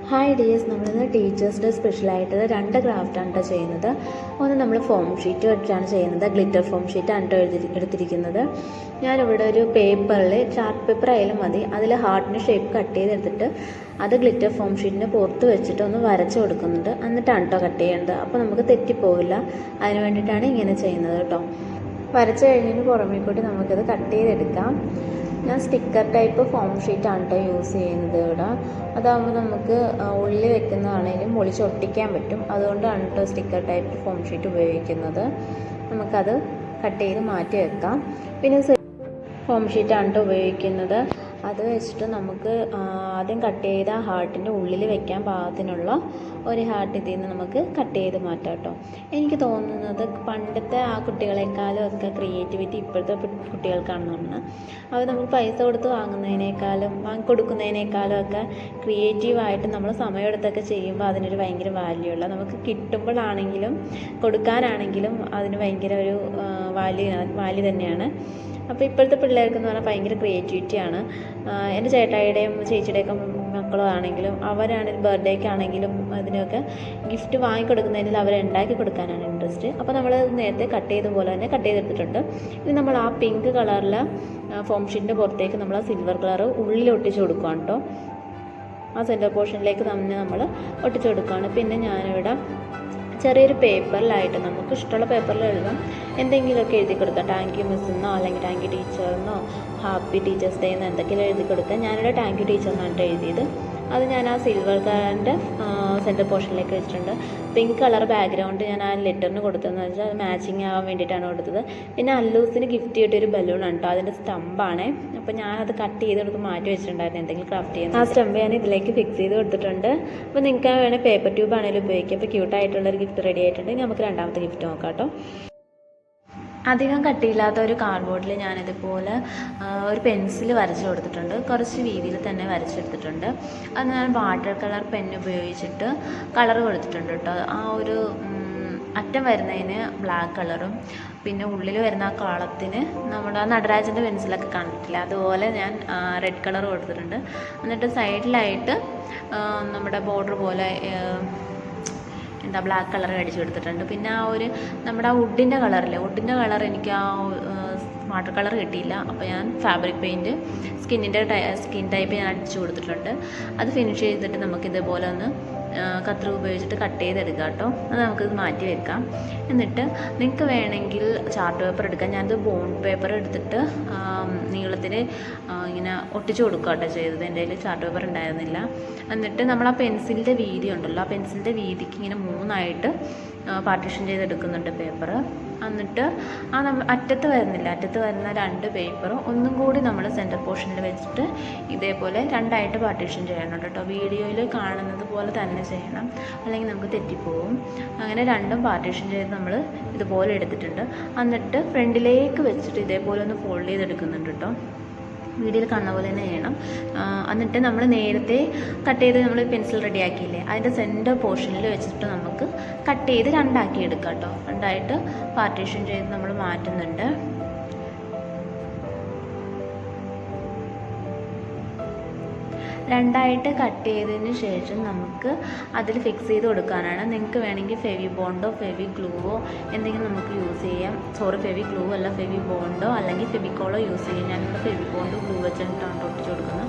Hi dears, നമ്മളിന്ന് teachers day സ്പെഷ്യലായിട്ട് 2 ക്രാഫ്റ്റാണ് കേട്ടോ ചെയ്യുന്നത്. ഒന്ന് നമ്മൾ ഫോം ഷീറ്റ് വെച്ചാണ് ചെയ്യുന്നത്. ഗ്ലിറ്റർ ഫോം ഷീറ്റാണ് കേട്ടോ എടുത്തിരിക്കുന്നത്. ഞാനിവിടെ ഒരു പേപ്പറിൽ ചാർട്ട് പേപ്പർ ആയാലും മതി, അതിൽ ഹാർട്ടിന് ഷേപ്പ് കട്ട് ചെയ്തെടുത്തിട്ട് അത് ഗ്ലിറ്റർ ഫോം ഷീറ്റിന് പുറത്ത് വെച്ചിട്ട് ഒന്ന് വരച്ച് കൊടുക്കുന്നുണ്ട്. എന്നിട്ടാണ് കേട്ടോ കട്ട് ചെയ്യേണ്ടത്. അപ്പോൾ നമുക്ക് തെറ്റിപ്പോവില്ല. അതിന് വേണ്ടിയിട്ടാണ് ഇങ്ങനെ ചെയ്യുന്നത് കേട്ടോ. വരച്ച് കഴിഞ്ഞതിന് പുറമേ കൂടി നമുക്കത് കട്ട് ചെയ്തെടുക്കാം. ഞാൻ സ്റ്റിക്കർ ടൈപ്പ് ഫോം ഷീറ്റാണ് കേട്ടോ യൂസ് ചെയ്യുന്നത് ഇവിടെ. അതാകുമ്പോൾ നമുക്ക് ഉള്ളിൽ വെക്കുന്നതാണെങ്കിലും ഒട്ടിക്കാൻ പറ്റും. അതുകൊണ്ടാണ് കേട്ടോ സ്റ്റിക്കർ ടൈപ്പ് ഫോം ഷീറ്റ് ഉപയോഗിക്കുന്നത്. നമുക്കത് കട്ട് ചെയ്ത് മാറ്റി വെക്കാം. പിന്നെ ഫോം ഷീറ്റാണ് കേട്ടോ ഉപയോഗിക്കുന്നത്. അത് വെച്ചിട്ട് നമുക്ക് ആദ്യം കട്ട് ചെയ്ത ഹാർട്ടിൻ്റെ ഉള്ളിൽ വെക്കാൻ പാകത്തിനുള്ള ഒരു ഹാർട്ട് ഇതിൽ നിന്ന് നമുക്ക് കട്ട് ചെയ്ത് മാറ്റാം കേട്ടോ. എനിക്ക് തോന്നുന്നത് പണ്ടത്തെ ആ കുട്ടികളെക്കാളും ഒക്കെ ക്രിയേറ്റിവിറ്റി ഇപ്പോഴത്തെ കുട്ടികൾക്കാണെന്നാണ്. അത് നമുക്ക് പൈസ കൊടുത്ത് വാങ്ങിക്കൊടുക്കുന്നതിനേക്കാളും ഒക്കെ ക്രിയേറ്റീവായിട്ട് നമ്മൾ സമയമെടുത്തൊക്കെ ചെയ്യുമ്പോൾ അതിനൊരു ഭയങ്കര വാല്യൂ ഉള്ള, നമുക്ക് കിട്ടുമ്പോഴാണെങ്കിലും കൊടുക്കാനാണെങ്കിലും അതിന് ഭയങ്കര ഒരു വാല്യൂ തന്നെയാണ്. അപ്പോൾ ഇപ്പോഴത്തെ പിള്ളേർക്കെന്ന് പറഞ്ഞാൽ ഭയങ്കര ക്രിയേറ്റിവിറ്റിയാണ്. എൻ്റെ ചേട്ടായിയുടെയും ചേച്ചിയുടെയൊക്കെ മക്കളാണെങ്കിലും അവരാണെങ്കിൽ ബർത്ത്ഡേക്കാണെങ്കിലും അതിനൊക്കെ ഗിഫ്റ്റ് വാങ്ങിക്കൊടുക്കുന്നതിൽ അവരുണ്ടാക്കി കൊടുക്കാനാണ് ഇൻട്രസ്റ്റ്. അപ്പോൾ നമ്മൾ നേരത്തെ കട്ട് ചെയ്ത പോലെ തന്നെ കട്ട് ചെയ്തെടുത്തിട്ടുണ്ട്. ഇനി നമ്മൾ ആ പിങ്ക് കളറിൽ ഫോം ഷീറ്റിൻ്റെ പുറത്തേക്ക് നമ്മൾ ആ സിൽവർ കളർ ഉള്ളിൽ ഒട്ടിച്ച് കൊടുക്കുകയാണ് കേട്ടോ. ആ സെൻറ്റർ പോർഷനിലേക്ക് തന്നെ നമ്മൾ ഒട്ടിച്ച് കൊടുക്കുകയാണ്. പിന്നെ ഞാനിവിടെ ചെറിയൊരു പേപ്പറിലായിട്ട് നമുക്ക് ഇഷ്ടമുള്ള പേപ്പറിൽ എഴുതാം, എന്തെങ്കിലുമൊക്കെ എഴുതി കൊടുക്കാം. താങ്ക് യു മിസ് എന്നോ അല്ലെങ്കിൽ താങ്ക് യു ടീച്ചറിനോ ഹാപ്പി ടീച്ചേഴ്സ് ഡേ എന്നോ എന്തെങ്കിലും എഴുതി കൊടുക്കാം. ഞാനിവിടെ താങ്ക് യു ടീച്ചർ എന്നാണ് എഴുതിയത്. അത് ഞാൻ ആ സിൽവർ കളറിൻ്റെ സെൻറ്റർ പോർഷനിലേക്ക് വെച്ചിട്ടുണ്ട്. പിങ്ക് കളർ ബാക്ക്ഗ്രൗണ്ട് ഞാൻ ആ ലെറ്ററിന് കൊടുത്തതെന്ന് വെച്ചാൽ അത് മാച്ചിങ് ആവാൻ വേണ്ടിയിട്ടാണ് കൊടുത്തത്. പിന്നെ അല്ലൂസിന് ഗിഫ്റ്റ് ചെയ്തിട്ടൊരു ബലൂണാണ് കേട്ടോ, അതിൻ്റെ സ്റ്റമ്പാണ്. അപ്പോൾ ഞാനത് കട്ട് ചെയ്ത് കൊടുത്ത് മാറ്റി വെച്ചിട്ടുണ്ടായിരുന്നു എന്തെങ്കിലും ക്രാഫ്റ്റ് ചെയ്യുന്നത്. ആ സ്റ്റമ്പ് ഞാൻ ഇതിലേക്ക് ഫിക്സ് ചെയ്ത് കൊടുത്തിട്ടുണ്ട്. അപ്പോൾ നിങ്ങൾക്ക് വേണമെങ്കിൽ പേപ്പർ ട്യൂബ് ആണെങ്കിലും ഉപയോഗിക്കാം. അപ്പോൾ ക്യൂട്ടായിട്ടുള്ളൊരു ഗിഫ്റ്റ് റെഡി ആയിട്ടുണ്ട്. ഇനി നമുക്ക് രണ്ടാമത്തെ ഗിഫ്റ്റ് നോക്കാം കേട്ടോ. അധികം കട്ടിയില്ലാത്ത ഒരു കാർഡ്ബോർഡിൽ ഞാനിതുപോലെ ഒരു പെൻസിൽ വരച്ച് കൊടുത്തിട്ടുണ്ട്. കുറച്ച് വീതിയിൽ തന്നെ വരച്ചെടുത്തിട്ടുണ്ട്. അത് ഞാൻ വാട്ടർ കളർ പെൻ ഉപയോഗിച്ചിട്ട് കളർ കൊടുത്തിട്ടുണ്ട് കേട്ടോ. ആ ഒരു അറ്റം വരുന്നതിന് ബ്ലാക്ക് കളറും പിന്നെ ഉള്ളിൽ വരുന്ന ആ കളത്തിന് നമ്മുടെ നടരാജൻ്റെ പെൻസിലൊക്കെ കണ്ടിട്ടില്ല, അതുപോലെ ഞാൻ റെഡ് കളർ കൊടുത്തിട്ടുണ്ട്. എന്നിട്ട് സൈഡിലായിട്ട് നമ്മുടെ ബോർഡർ പോലെ ബ്ലാക്ക് കളർ അടിച്ചു കൊടുത്തിട്ടുണ്ട്. പിന്നെ ആ ഒരു നമ്മുടെ ആ വുഡിൻ്റെ കളർ എനിക്ക് ആ വാട്ടർ കളർ കിട്ടിയില്ല. അപ്പോൾ ഞാൻ ഫാബ്രിക് പെയിൻറ്റ് സ്കിൻ ടൈപ്പ് ഞാൻ അടിച്ചു കൊടുത്തിട്ടുണ്ട്. അത് ഫിനിഷ് ചെയ്തിട്ട് നമുക്കിതേപോലെ ഒന്ന് കത്രിക ഉപയോഗിച്ചിട്ട് കട്ട് ചെയ്തെടുക്കാം കേട്ടോ. അത് നമുക്കിത് മാറ്റി വെക്കാം. എന്നിട്ട് നിങ്ങൾക്ക് വേണമെങ്കിൽ ചാർട്ട് പേപ്പർ എടുക്കാം. ഞാനത് ബോണ്ട് പേപ്പർ എടുത്തിട്ട് നീളത്തിൽ ഇങ്ങനെ ഒട്ടിച്ച് കൊടുക്കുക കേട്ടോ ചെയ്തത്. എൻ്റെ കയ്യിൽ ചാർട്ട് പേപ്പർ ഉണ്ടായിരുന്നില്ല. എന്നിട്ട് നമ്മൾ ആ പെൻസിലിൻ്റെ വീതി ഉണ്ടല്ലോ, ആ പെൻസിലിൻ്റെ വീതിക്ക് ഇങ്ങനെ 3ആയിട്ട് പാർട്ടീഷൻ ചെയ്തെടുക്കുന്നുണ്ട് പേപ്പർ. എന്നിട്ട് അറ്റത്ത് വരുന്ന 2 പേപ്പറും ഒന്നും കൂടി നമ്മൾ സെൻറ്റർ പോർഷനിൽ വെച്ചിട്ട് ഇതേപോലെ 2ആയിട്ട് പാർട്ടീഷൻ ചെയ്യണം കേട്ടോ. വീഡിയോയിൽ കാണുന്നത് പോലെ തന്നെ ചെയ്യണം, അല്ലെങ്കിൽ നമുക്ക് തെറ്റിപ്പോവും. അങ്ങനെ 2ഉം പാർട്ടീഷൻ ചെയ്ത് നമ്മൾ ഇതുപോലെ എടുത്തിട്ടുണ്ട്. എന്നിട്ട് ഫ്രണ്ടിലേക്ക് വെച്ചിട്ട് ഇതേപോലെ ഒന്ന് ഫോൾഡ് ചെയ്തെടുക്കുന്നുണ്ട് കേട്ടോ. വീഡിയോയിൽ കാണുന്ന പോലെ തന്നെ ചെയ്യണം. എന്നിട്ട് നമ്മൾ നേരത്തെ കട്ട് ചെയ്ത് നമ്മൾ പെൻസിൽ റെഡിയാക്കിയില്ലേ, അതിൻ്റെ സെൻറ്റർ പോർഷനിൽ വെച്ചിട്ട് നമുക്ക് കട്ട് ചെയ്ത് 2ആക്കി എടുക്കാം കേട്ടോ. 2ആയിട്ട് പാർട്ടീഷൻ ചെയ്ത് നമ്മൾ മാറ്റുന്നുണ്ട്. രണ്ടായിട്ട് കട്ട് ചെയ്തതിന് ശേഷം നമുക്ക് അതിൽ ഫിക്സ് ചെയ്ത് കൊടുക്കാനാണ്. നിങ്ങൾക്ക് വേണമെങ്കിൽ ഫെവി ബോണ്ടോ ഫെവി ഗ്ലൂവോ എന്തെങ്കിലും നമുക്ക് യൂസ് ചെയ്യാം. ഫെവി ഗ്ലൂ അല്ല, ഫെവി ബോണ്ടോ അല്ലെങ്കിൽ ഫെവിക്കോളോ യൂസ് ചെയ്യാം. ഞാനിവിടെ ഫെവി ബോണ്ടോ ഗ്ലൂ വെച്ചിട്ടാണ് ഒട്ടിച്ച് കൊടുക്കുന്നത്.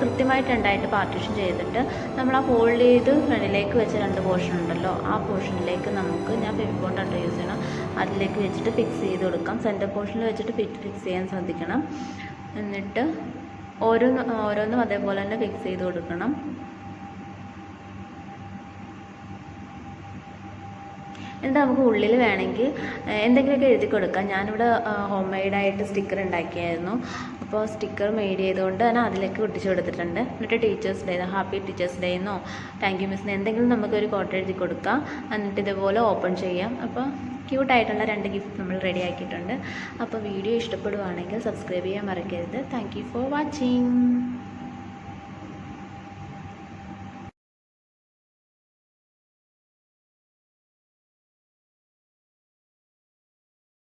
കൃത്യമായിട്ട് 2ആയിട്ട് പാർട്ടീഷൻ ചെയ്തിട്ട് നമ്മൾ ആ ഫോൾഡ് ചെയ്ത് ഫ്രണ്ടിലേക്ക് വെച്ച 2 പോർഷൻ ഉണ്ടല്ലോ, ആ പോർഷനിലേക്ക് നമുക്ക് ഞാൻ ഫെവി ബോണ്ടാണ് യൂസ് ചെയ്യണം. അതിലേക്ക് വെച്ചിട്ട് ഫിക്സ് ചെയ്ത് കൊടുക്കാം. സെൻറ്റർ പോർഷനിൽ വെച്ചിട്ട് ഫിക്സ് ചെയ്യാൻ ശ്രദ്ധിക്കണം. എന്നിട്ട് ഓരോന്നും അതേപോലെ തന്നെ ഫിക്സ് ചെയ്ത് കൊടുക്കണം. എന്നിട്ട് നമുക്ക് ഉള്ളിൽ വേണമെങ്കിൽ എന്തെങ്കിലുമൊക്കെ എഴുതി കൊടുക്കാം. ഞാനിവിടെ ഹോം മെയ്ഡായിട്ട് സ്റ്റിക്കർ ഉണ്ടാക്കിയായിരുന്നു. അപ്പോൾ സ്റ്റിക്കർ മെയ്ഡ് ചെയ്തുകൊണ്ട് തന്നെ അതിലേക്ക് ഒട്ടിച്ച് കൊടുത്തിട്ടുണ്ട്. എന്നിട്ട് teachers day, happy teachers day എന്നോ താങ്ക് യു മിസ്സിന് എന്തെങ്കിലും നമുക്കൊരു കോട്ട് എഴുതി കൊടുക്കാം. എന്നിട്ട് ഇതുപോലെ ഓപ്പൺ ചെയ്യാം. അപ്പോൾ ക്യൂട്ടായിട്ടുള്ള 2 ഗിഫ്റ്റ് നമ്മൾ റെഡി ആക്കിയിട്ടുണ്ട്. അപ്പോൾ വീഡിയോ ഇഷ്ടപ്പെടുവാണെങ്കിൽ സബ്സ്ക്രൈബ് ചെയ്യാൻ മറക്കരുത്. Thank you for watching.